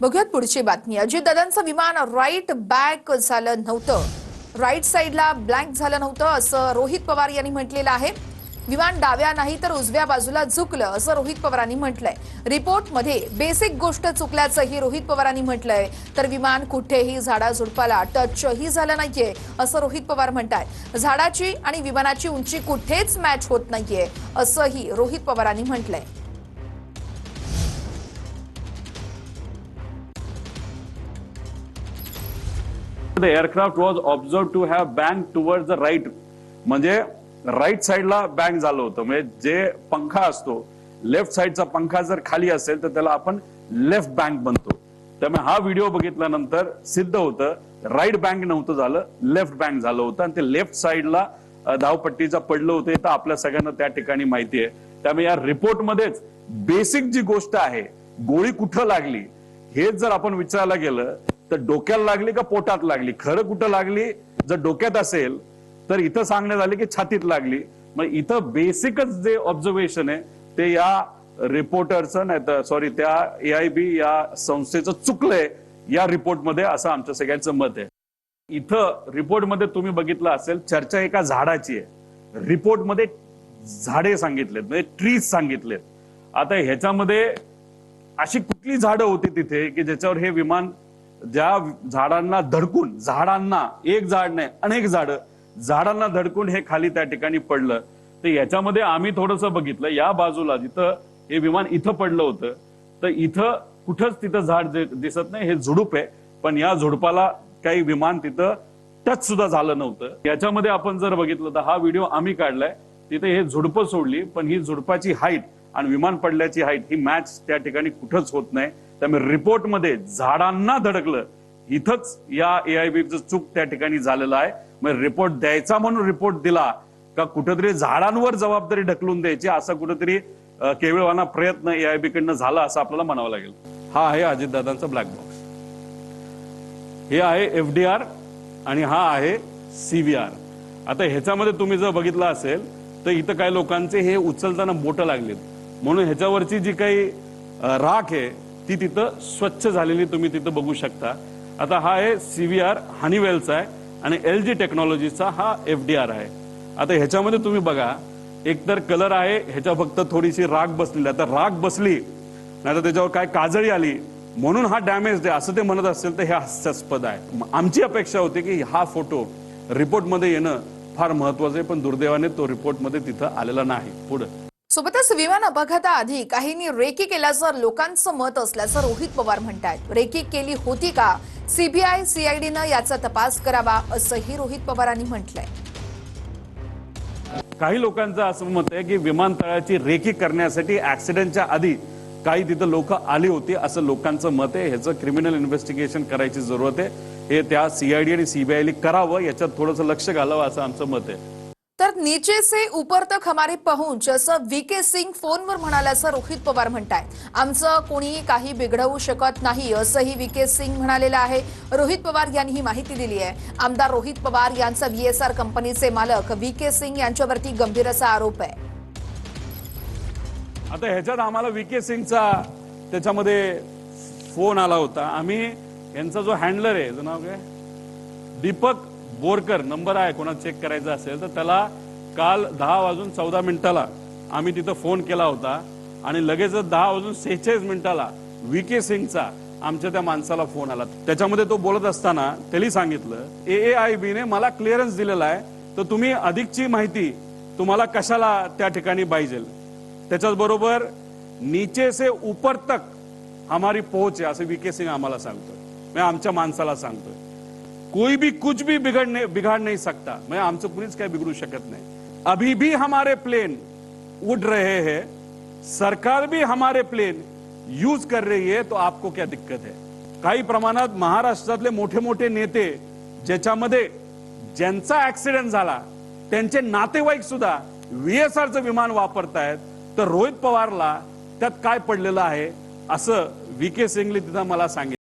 बघूयात पुढची बातमी। अजितदादांचं विमान राईट बॅक झालं नव्हतं, राईट साईडला ब्लँक झालं नव्हतं असं रोहित पवार यांनी म्हटलेलं आहे। विमान डाव्या नाही तर उजव्या बाजूला झुकलं असं रोहित पवारांनी म्हटलंय। रिपोर्टमध्ये बेसिक गोष्ट चुकल्याचंही रोहित पवारांनी म्हटलंय। तर विमान कुठेही झाडाझुडपाला टचही झालं नाहीये असं रोहित पवार म्हणतात। झाडाची आणि विमानाची उंची कुठेच मॅच होत नाहीये असंही रोहित पवारांनी म्हटलंय। The aircraft was observed to have banked towards the right, म्हणजे राईट साइडला बँक झालं होतं। म्हणजे जे पंखा असतो लेफ्ट साइडचा पंखा जर खाली असेल तर त्याला आपण लेफ्ट बँक बनतो। त्यामुळे हा व्हिडिओ बघितल्यानंतर सिद्ध होतं राईट बँक नव्हतं झालं, लेफ्ट बँक झालं होतं आणि ते लेफ्ट साइडला धावपट्टीचा पडलं होतं। हे तर आपल्या सगळ्यांना त्या ठिकाणी माहिती आहे। त्यामुळे या रिपोर्टमध्येच बेसिक जी गोष्ट आहे, गोळी कुठं लागली हे जर आपण विचारायला गेलं तर डोक्याला लागली का पोटात लागली, खरं कुठं लागली जर डोक्यात असेल तर इथं सांगण्यात आले की छातीत लागली। मग इथं बेसिकच जे ऑब्झर्वेशन आहे ते या रिपोर्टरचं नाही तर सॉरी त्या AIB या संस्थेचं चुकलंय या रिपोर्टमध्ये, असं आमच्या सगळ्यांचं मत आहे। इथं रिपोर्टमध्ये तुम्ही बघितलं असेल चर्चा एका झाडाची आहे, रिपोर्टमध्ये झाडे सांगितलेत म्हणजे ट्रीज सांगितलेत। आता ह्याच्यामध्ये अशी कुठली झाडं होती तिथे की ज्याच्यावर हे विमान ज्या झाडांना धडकून, झाडांना एक झाड नाही अनेक झाडांना धडकून हे खाली त्या ठिकाणी पडलं। तर याच्यामध्ये आम्ही थोडंसं बघितलं या बाजूला जिथं हे विमान इथं पडलं होतं तर इथं कुठंच तिथं झाड दिसत नाही, हे झुडूप आहे। पण या झुडपाला काही विमान तिथं टच सुद्धा झालं नव्हतं। याच्यामध्ये आपण जर बघितलं तर हा व्हिडिओ आम्ही काढलाय, तिथे हे झुडपं सोडली पण ही झुडपाची हाईट आणि विमान पडल्याची हाईट ही मॅच त्या ठिकाणी कुठंच होत नाही। त्यामुळे रिपोर्टमध्ये झाडांना धडकलं इथंच या AIBचं चूक त्या ठिकाणी झालेलं आहे। मग रिपोर्ट द्यायचा म्हणून रिपोर्ट दिला का कुठेतरी झाडांवर जबाबदारी ढकलून द्यायची असा कुठेतरी केविलवाना प्रयत्न AIB कडनं झाला असं आपल्याला म्हणावं लागेल। हा आहे अजितदादांचा ब्लॅक बॉक्स, हे आहे FDR आणि हा आहे CVR। आता ह्याच्यामध्ये तुम्ही जर बघितलं असेल तर इथं काही लोकांचे हे उचलताना बोटं लागलेत, म्हणून ह्याच्यावरची जी काही राख आहे ती तिथं स्वच्छ झालेली तुम्ही तिथं बघू शकता। आता हा आहे CVR हनीवेलचा आहे आणि LG टेक्नॉलॉजीचा हा FDR आहे। आता ह्याच्यामध्ये तुम्ही बघा एकतर कलर आहे, ह्याच्या फक्त थोडीशी राख बसलेली, आता राख बसली नाही तर त्याच्यावर काय काजळी आली म्हणून हा डॅमेज आहे असं ते म्हणत असेल तर हे हास्यास्पद आहे। आमची अपेक्षा होती की हा फोटो रिपोर्टमध्ये येणं फार महत्वाचं आहे, पण दुर्दैवाने तो रिपोर्टमध्ये तिथं आलेला नाही। पुढे सोबतच विमान अपघाताआधी काहींनी रेकी केल्याचं लोकांचं मत असल्याचं रोहित पवार म्हणतात। रेकी केली होती का, CBI CIDनं याचा तपास करावा असंही रोहित पवारांनी म्हटलंय। काही लोकांचं असं मत आहे की विमानतळाची रेकी करण्यासाठी ऍक्सिडेंटच्या आधी काही तिथं लोक आली होती असं लोकांचं मत आहे। ह्याचं क्रिमिनल इन्व्हेस्टिगेशन करायची जरूरत आहे, हे त्या CID आणि CBI करावं, याच्यात थोडंसं लक्ष घालावं असं आमचं मत आहे। तर नीचे से ऊपर तक हमारी पहुंच असं VK सिंग फोनवर म्हणाल्याचं रोहित पवार म्हणतात। आमचं कोणी काही बिघडवू शकत नाही असंही VK सिंग म्हणालेलं आहे। रोहित पवार यांनी ही माहिती दिली आहे। आमदार रोहित पवार यांचा VSR कंपनीचे मालक VK सिंग यांच्यावरती गंभीर असा आरोप आहे। आता ह्याच्यात आम्हाला VK सिंगचा त्याच्यामध्ये फोन आला होता। आम्ही यांचा जो हँडलर आहे, नाव काय दीपक बोरकर नंबर आहे, कोणाला चेक करायचा असेल तर त्याला काल 10:14 आम्ही तिथं फोन केला होता आणि लगेच 10:46 VK सिंगचा आमच्या त्या माणसाला फोन आला। त्याच्यामध्ये तो बोलत असताना त्यांनी सांगितलं AIB ने मला क्लिअरन्स दिलेला आहे, तर तुम्ही अधिकची माहिती तुम्हाला कशाला त्या ठिकाणी पाहिजे, त्याच्याच बरोबर नीचे से ऊपर तक हमारी पहुंच आहे असं VK सिंग आम्हाला सांगतोय। मी आमच्या माणसाला सांगतोय कोई भी कुछ भी बिगाड़ नहीं सकता, मैं आमचं कुणीच काय बिगड़ू शकत नाही। अभी भी हमारे प्लेन उड़ रहे हैं, सरकार भी हमारे प्लेन यूज कर रही है, तो आपको क्या दिक्कत है। काही प्रमाणात महाराष्ट्रातले मोठे मोठे नेते ज्याच्यामध्ये ज्यांचा ऍक्सिडेंट झाला त्यांचे नातेवाईक सुद्धा VSRचं विमान वापरतायत, तर रोहित पवारला त्यात काय पडलेलं आहे असं VK सिंगने तिथं मला सांगितलं।